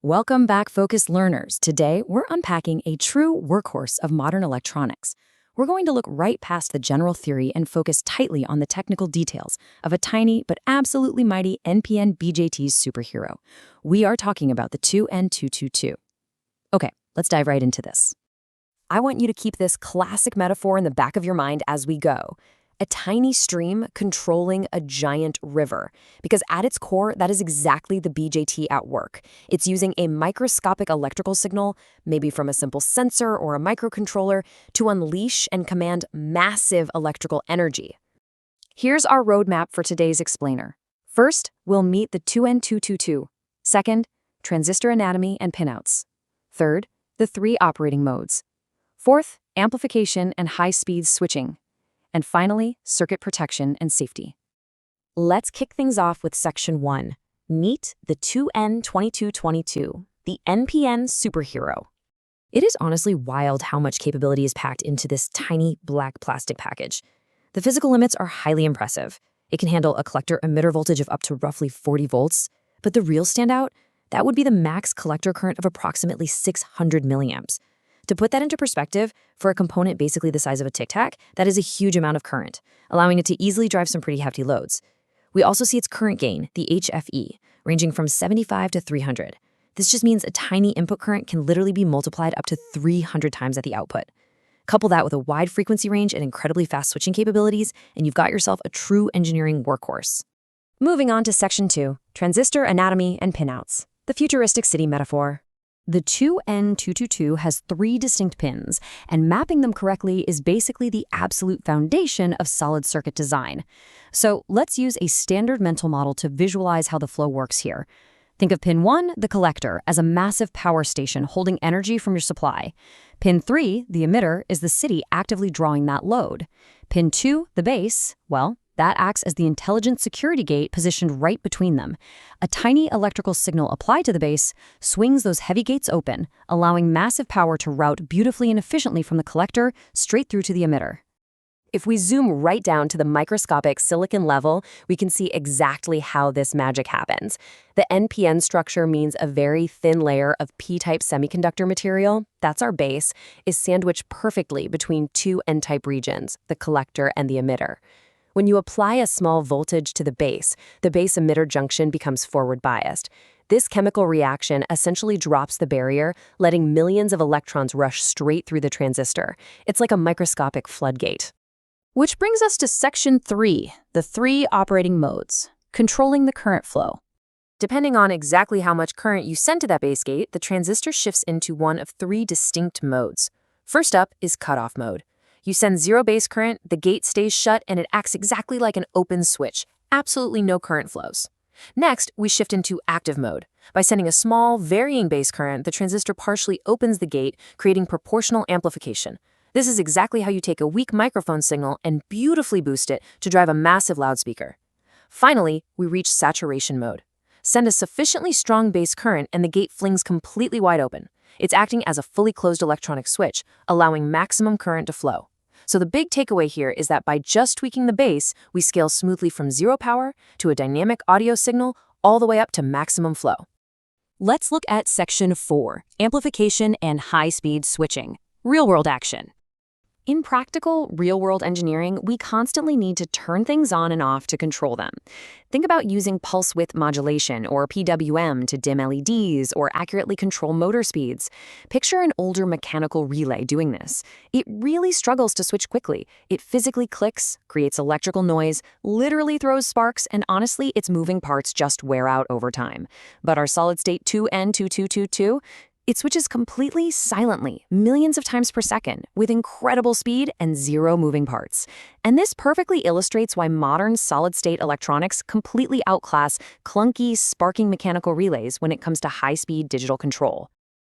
Welcome back, focused learners. Today, we're unpacking a true workhorse of modern electronics. We're going to look right past the general theory and focus tightly on the technical details of a tiny but absolutely mighty NPN BJT's superhero. We are talking about the 2N2222. Okay, let's dive right into this. I want you to keep this classic metaphor in the back of your mind as we go. A tiny stream controlling a giant river. Because at its core, that is exactly the BJT at work. It's using a microscopic electrical signal, maybe from a simple sensor or a microcontroller, to unleash and command massive electrical energy. Here's our roadmap for today's explainer. First, we'll meet the 2N2222. Second, transistor anatomy and pinouts. Third, the 3 operating modes. Fourth, amplification and high-speed switching. And finally, circuit protection and safety. Let's kick things off with Section 1. Meet the 2N2222, the NPN superhero. It is honestly wild how much capability is packed into this tiny black plastic package. The physical limits are highly impressive. It can handle a collector-emitter voltage of up to roughly 40 volts, but the real standout, that would be the max collector current of approximately 600 milliamps. To put that into perspective, for a component basically the size of a Tic Tac, that is a huge amount of current, allowing it to easily drive some pretty hefty loads. We also see its current gain, the HFE, ranging from 75 to 300. This just means a tiny input current can literally be multiplied up to 300 times at the output. Couple that with a wide frequency range and incredibly fast switching capabilities, and you've got yourself a true engineering workhorse. Moving on to Section 2, transistor anatomy and pinouts, the futuristic city metaphor. The 2N2222 has 3 distinct pins, and mapping them correctly is basically the absolute foundation of solid circuit design. So let's use a standard mental model to visualize how the flow works here. Think of pin 1, the collector, as a massive power station holding energy from your supply. Pin 3, the emitter, is the city actively drawing that load. Pin 2, the base, well, that acts as the intelligent security gate positioned right between them. A tiny electrical signal applied to the base swings those heavy gates open, allowing massive power to route beautifully and efficiently from the collector straight through to the emitter. If we zoom right down to the microscopic silicon level, we can see exactly how this magic happens. The NPN structure means a very thin layer of P-type semiconductor material, that's our base, is sandwiched perfectly between 2 N-type regions, the collector and the emitter. When you apply a small voltage to the base emitter junction becomes forward biased. This chemical reaction essentially drops the barrier, letting millions of electrons rush straight through the transistor. It's like a microscopic floodgate. Which brings us to Section 3, the 3 operating modes, controlling the current flow. Depending on exactly how much current you send to that base gate, the transistor shifts into one of 3 distinct modes. First up is cutoff mode. You send 0 base current, the gate stays shut, and it acts exactly like an open switch. Absolutely no current flows. Next, we shift into active mode. By sending a small, varying base current, the transistor partially opens the gate, creating proportional amplification. This is exactly how you take a weak microphone signal and beautifully boost it to drive a massive loudspeaker. Finally, we reach saturation mode. Send a sufficiently strong base current and the gate flings completely wide open. It's acting as a fully closed electronic switch, allowing maximum current to flow. So the big takeaway here is that by just tweaking the base, we scale smoothly from 0 power to a dynamic audio signal all the way up to maximum flow. Let's look at Section 4, amplification and high-speed switching, real-world action. In practical, real-world engineering, we constantly need to turn things on and off to control them. Think about using pulse width modulation or PWM to dim LEDs or accurately control motor speeds. Picture an older mechanical relay doing this. It really struggles to switch quickly. It physically clicks, creates electrical noise, literally throws sparks, and honestly, its moving parts just wear out over time. But our solid-state 2N2222, it switches completely silently, millions of times per second, with incredible speed and 0 moving parts. And this perfectly illustrates why modern solid-state electronics completely outclass clunky, sparking mechanical relays when it comes to high-speed digital control.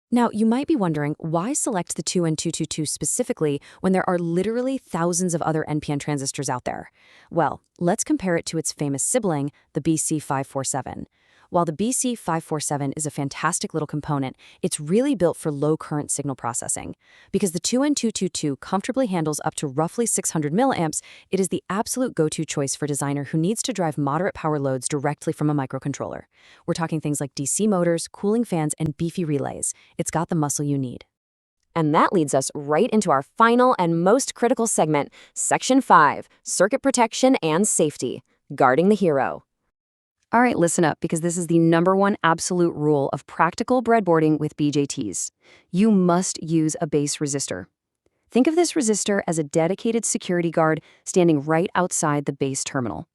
Now, you might be wondering, why select the 2N2222 specifically when there are literally thousands of other NPN transistors out there? Well, let's compare it to its famous sibling, the BC547. While the BC547 is a fantastic little component, it's really built for low-current signal processing. Because the 2N2222 comfortably handles up to roughly 600 milliamps, it is the absolute go-to choice for a designer who needs to drive moderate power loads directly from a microcontroller. We're talking things like DC motors, cooling fans, and beefy relays. It's got the muscle you need. And that leads us right into our final and most critical segment, Section 5, Circuit Protection and Safety, Guarding the Hero. All right, listen up, because this is the #1 absolute rule of practical breadboarding with BJTs. You must use a base resistor. Think of this resistor as a dedicated security guard standing right outside the base terminal.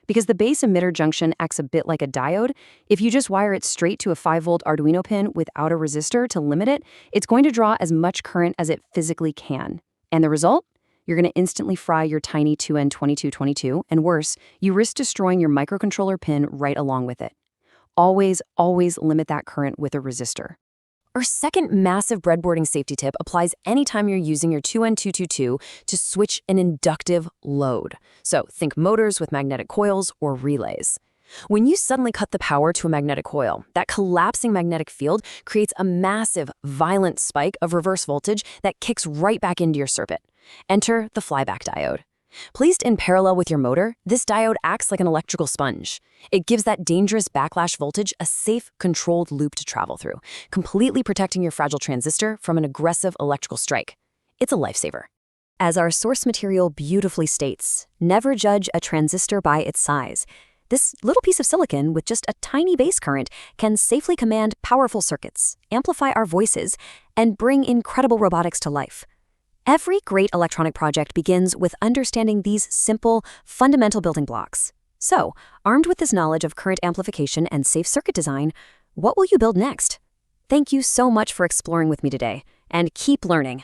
Because the base emitter junction acts a bit like a diode, if you just wire it straight to a 5-volt Arduino pin without a resistor to limit it, it's going to draw as much current as it physically can. And the result? You're going to instantly fry your tiny 2N2222, and worse, you risk destroying your microcontroller pin right along with it. Always, always limit that current with a resistor. Our second massive breadboarding safety tip applies anytime you're using your 2N222 to switch an inductive load. So think motors with magnetic coils or relays. When you suddenly cut the power to a magnetic coil, that collapsing magnetic field creates a massive, violent spike of reverse voltage that kicks right back into your circuit. Enter the flyback diode. Placed in parallel with your motor, this diode acts like an electrical sponge. It gives that dangerous backlash voltage a safe, controlled loop to travel through, completely protecting your fragile transistor from an aggressive electrical strike. It's a lifesaver. As our source material beautifully states, never judge a transistor by its size. This little piece of silicon with just a tiny base current can safely command powerful circuits, amplify our voices, and bring incredible robotics to life. Every great electronic project begins with understanding these simple, fundamental building blocks. So, armed with this knowledge of current amplification and safe circuit design, what will you build next? Thank you so much for exploring with me today, and keep learning.